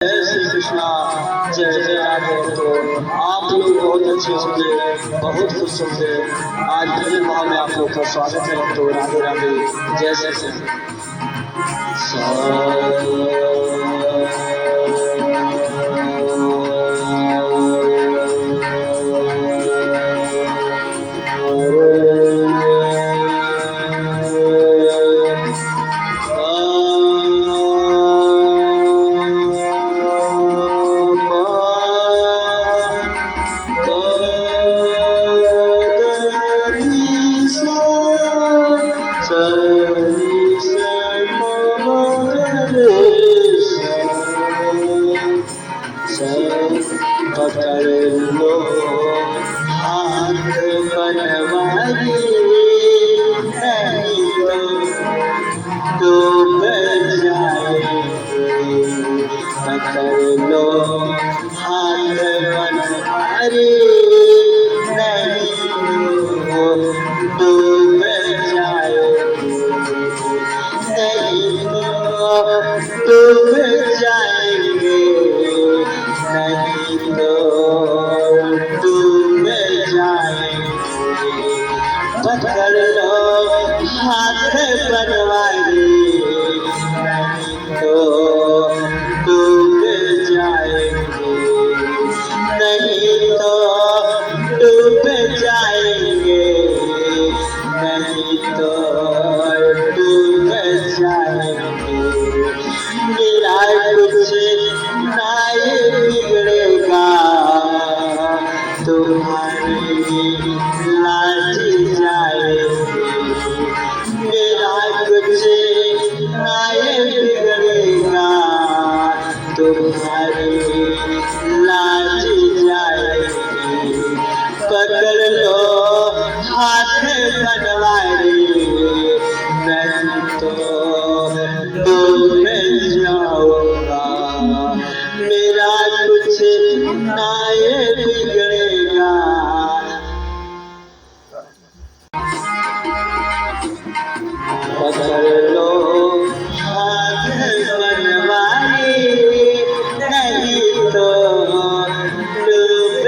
जय श्री कृष्णा, जय जय राधे। तो आप लोग बहुत अच्छे होंगे, बहुत खुश होंगे। आज भजन भाव में आप लोग का स्वागत है। तो राधे राधे, जय श्री कृष्ण। पकड़ लो हाथ बनवारी, नहीं तो डूब जाएंगे। पकड़ लो हाथ बनवारी, नहीं तो डूब जाएंगे। नहीं तो डूब जाएंगे, नहीं तो डूब जाएंगे। पकड़ लो हाथ बनवारी, नहीं तो डूब जाएंगे। नहीं तो डूब जाएंगे, नहीं तो डूब जाएंगे। मेरा कुछ नहीं बिगड़ेगा, तुम्हारी लाज जाएगी। मेरा कुछ नहीं बिगड़ेगा, तुम्हारी लाज जाएगी। पकड़ लो हाथ बनवारी, नहीं तो डूब जाऊंगा। मेरा कुछ नहीं बिगड़ेगा। पकड़ लो हाथ बनवारी, नहीं तो डूब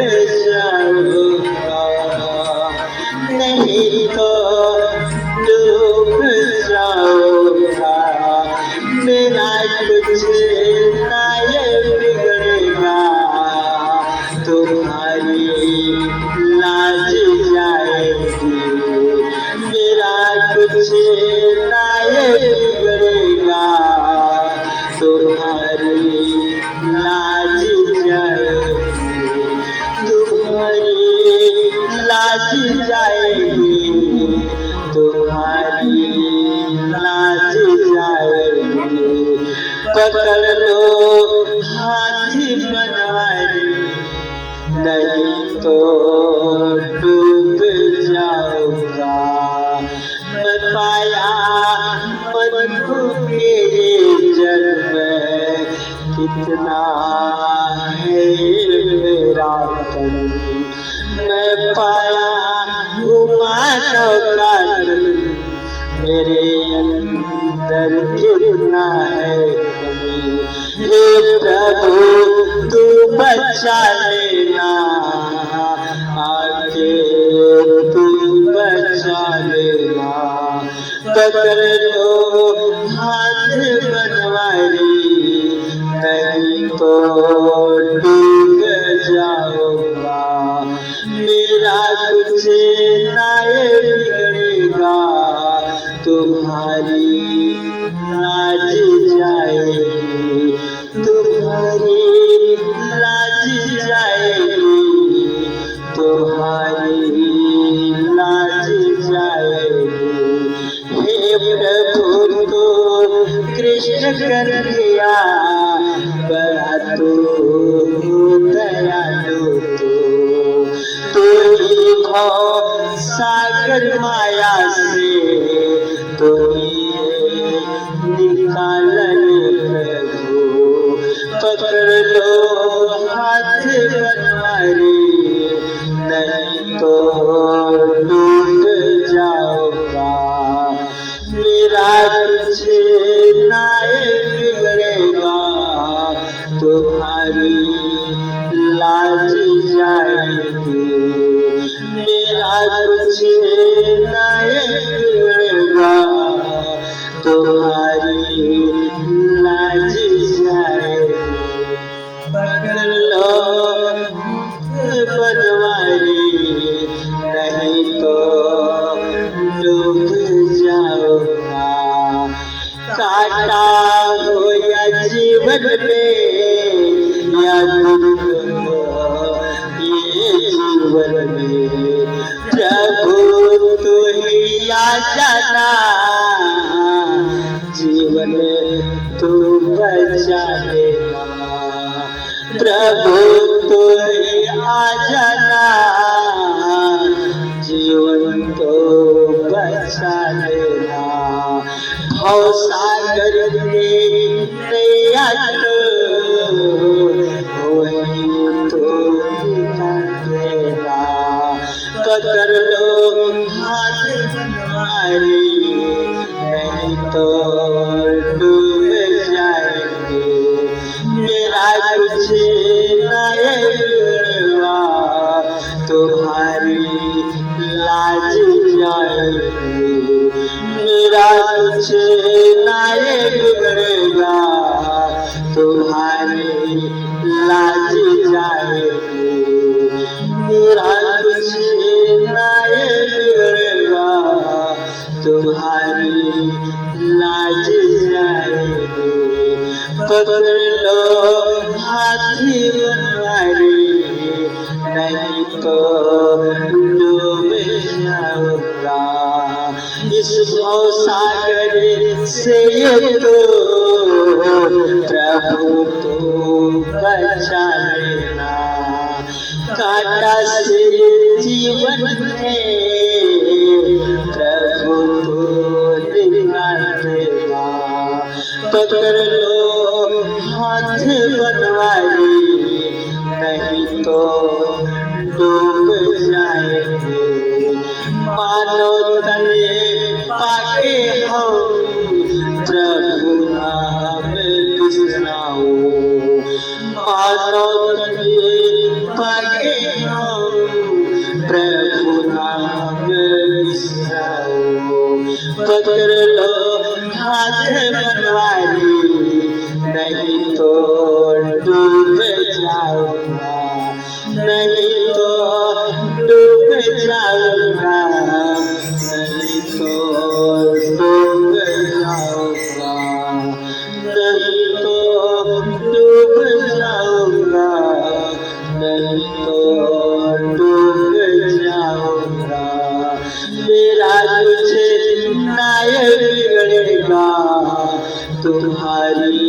जाऊंगा। नहीं तो डूब जाऊंगा। मेरा कुछ नहीं बिगड़ेगा, तुम्हारी लाज जाएगी। मेरा कुछ नहीं बिगड़ेगा, तुम्हारी लाज जाएगी। तुम्हारी लाज जाएगी, तुम्हारी लाज जाएगी। पकड़ लो हाथ बनवारी, नहीं तो डूब जाऊंगा। मैं पाया मन के जन्म, कितना है मेरा तन। मैं पाया मानव का तन, मेरे अंदर कितना है कमी। हे प्रभु तू बचा लेना, आके तू बचा लेना। पकड़ लो हाथ बनवारी, नहीं तो डूब जाऊंगा। मेरा कुछ नहीं बिगड़ेगा, तुम्हारी लाज जाएगी। तुम्हारी लाज जाएगी, तुम्हारी लाज जाएगी। हे प्रभु तो कृष्ण कर दिया, बड़ा तो दयालु तू ही भव सागर माया से, तू ही निकालने प्रभु। पकड़ लो हाथ बनवारी, नहीं तो डूब जाऊंगा। मेरा कुछ नहीं बिगड़ेगा, तो तुम्हारी लाज जाएगी, मेरा कुछ नहीं बिगड़ेगा, तुम्हारी लाज जाएगी। पकड़ लो बनवारी, नहीं तो डूब जाऊंगा। काटा हो या जीवन में या दुख ये जीवन में, प्रभु तू ही आ जाना, जीवन तू बचा लेना। प्रभु तू ही आ जाना, जीवन तो बचा लेना। भव सागर में नैया वही तो देना। पकड़ लो हाथ तुम्हारी, नहीं तो डूब जाएंगे, मेरा कुछ नहीं बिगड़ेगा, तुम्हारी लाज जाएगी, मेरा कुछ नहीं बिगड़ेगा, तुम्हारी लाज जाएगी, मेरा कुछ नहीं बिगड़ेगा, तुम्हारी लाज जाएगी। पकड़ लो हाथी बनवारी, नहीं तो डूब जाऊंगा। इस भव सागर से तो प्रभु तो बचा लेना। काटा से जीवन में प्रभु तो निकाल देना। पकड़ लो हाथ बनवारी, नहीं तो डूब जाएंगे। मानो तले पाके हम प्रभु नाम बिसराओ, मानो तले पाके हम प्रभु नाम बिसराओ। पकड़ लो हाथ बनवारी, नहीं तो डूब जाऊंगा, नहीं तो डूब जाऊंगा, नहीं तो डूब जाऊंगा, नहीं तो डूब जाऊंगा, नहीं तो डूब जाऊंगा। मेरा कुछ नहीं बिगड़ेगा, तुम्हारी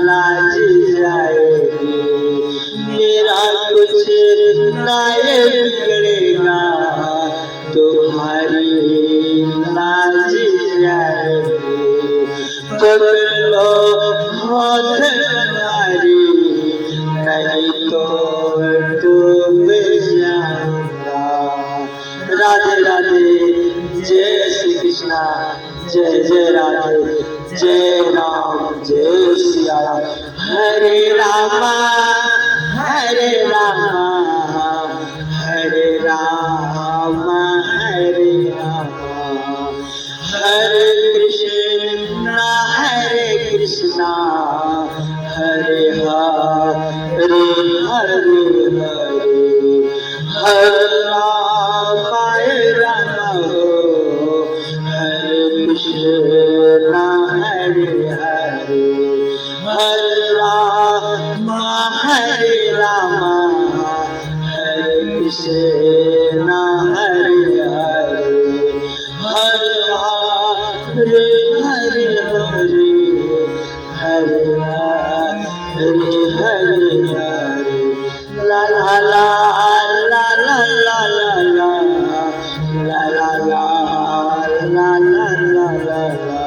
लाज जाएगी, मेरा कुछ नहीं बिगड़ेगा, तुम्हारी लाज जाएगी। पकड़ लो हाथ तुम्हारी, नहीं तो डूब जाऊंगा। राधे राधे, जय श्री कृष्णा, जय जय राधे, जय राम जय सिया राम। हरे रामा हरे रामा, हरे रामा हरे रामा, हरे कृष्णा हरे कृष्णा, हरे हरे हरे हरे, हरे राम हरे कृष्णा हरे हरे, हरे राम हरे कृष्णा हरे हरे, हरे हरे हरे, हरे हरे हरे हरे। ला ला ला ला ला ला ला ला ला ला ला ला ला ला ला।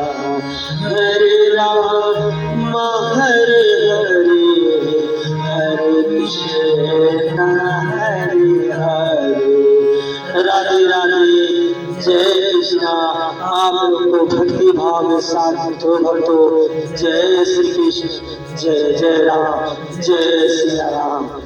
हरे राम हरे हरे, हरे कृष्णा हरे हरे। राधे राधे, जय कृष्णा। आप लोग को भक्ति भाव में शांत हो भक्तों। जय श्री कृष्ण, जय जय राम, जय सिया राम।